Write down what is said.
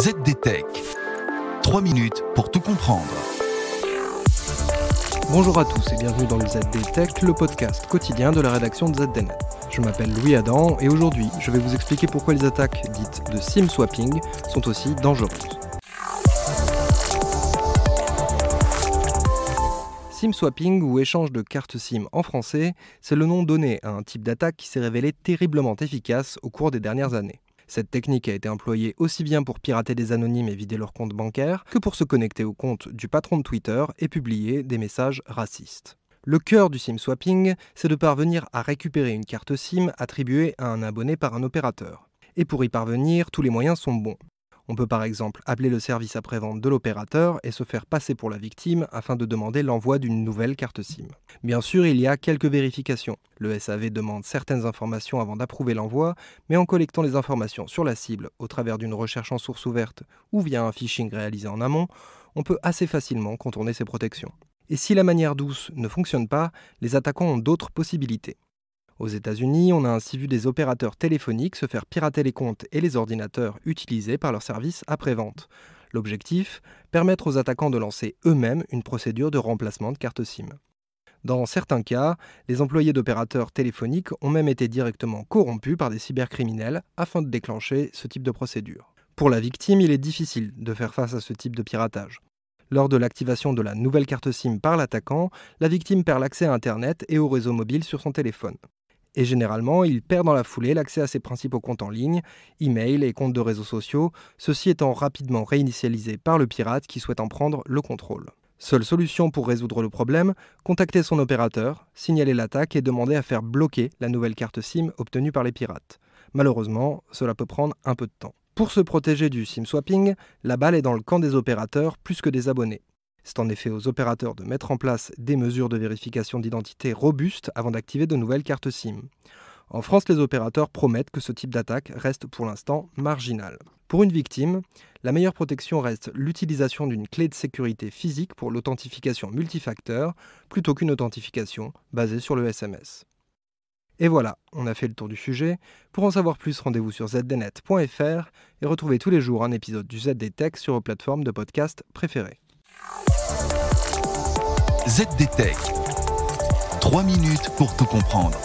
ZDTech. 3 minutes pour tout comprendre. Bonjour à tous et bienvenue dans le ZDTech, le podcast quotidien de la rédaction de ZDNet. Je m'appelle Louis Adam et aujourd'hui, je vais vous expliquer pourquoi les attaques dites de SIM swapping sont aussi dangereuses. SIM swapping ou échange de cartes SIM en français, c'est le nom donné à un type d'attaque qui s'est révélé terriblement efficace au cours des dernières années. Cette technique a été employée aussi bien pour pirater des anonymes et vider leur compte bancaire que pour se connecter au compte du patron de Twitter et publier des messages racistes. Le cœur du SIM swapping, c'est de parvenir à récupérer une carte SIM attribuée à un abonné par un opérateur. Et pour y parvenir, tous les moyens sont bons. On peut par exemple appeler le service après-vente de l'opérateur et se faire passer pour la victime afin de demander l'envoi d'une nouvelle carte SIM. Bien sûr, il y a quelques vérifications. Le SAV demande certaines informations avant d'approuver l'envoi, mais en collectant les informations sur la cible au travers d'une recherche en source ouverte ou via un phishing réalisé en amont, on peut assez facilement contourner ces protections. Et si la manière douce ne fonctionne pas, les attaquants ont d'autres possibilités. Aux États-Unis, on a ainsi vu des opérateurs téléphoniques se faire pirater les comptes et les ordinateurs utilisés par leurs services après-vente. L'objectif, permettre aux attaquants de lancer eux-mêmes une procédure de remplacement de carte SIM. Dans certains cas, les employés d'opérateurs téléphoniques ont même été directement corrompus par des cybercriminels afin de déclencher ce type de procédure. Pour la victime, il est difficile de faire face à ce type de piratage. Lors de l'activation de la nouvelle carte SIM par l'attaquant, la victime perd l'accès à Internet et au réseau mobile sur son téléphone. Et généralement, il perd dans la foulée l'accès à ses principaux comptes en ligne, e-mail et comptes de réseaux sociaux, ceux-ci étant rapidement réinitialisés par le pirate qui souhaite en prendre le contrôle. Seule solution pour résoudre le problème, contacter son opérateur, signaler l'attaque et demander à faire bloquer la nouvelle carte SIM obtenue par les pirates. Malheureusement, cela peut prendre un peu de temps. Pour se protéger du SIM swapping, la balle est dans le camp des opérateurs plus que des abonnés. C'est en effet aux opérateurs de mettre en place des mesures de vérification d'identité robustes avant d'activer de nouvelles cartes SIM. En France, les opérateurs promettent que ce type d'attaque reste pour l'instant marginal. Pour une victime, la meilleure protection reste l'utilisation d'une clé de sécurité physique pour l'authentification multifacteur plutôt qu'une authentification basée sur le SMS. Et voilà, on a fait le tour du sujet. Pour en savoir plus, rendez-vous sur zdnet.fr et retrouvez tous les jours un épisode du ZDTech sur vos plateformes de podcast préférées. ZDTech. 3 minutes pour tout comprendre.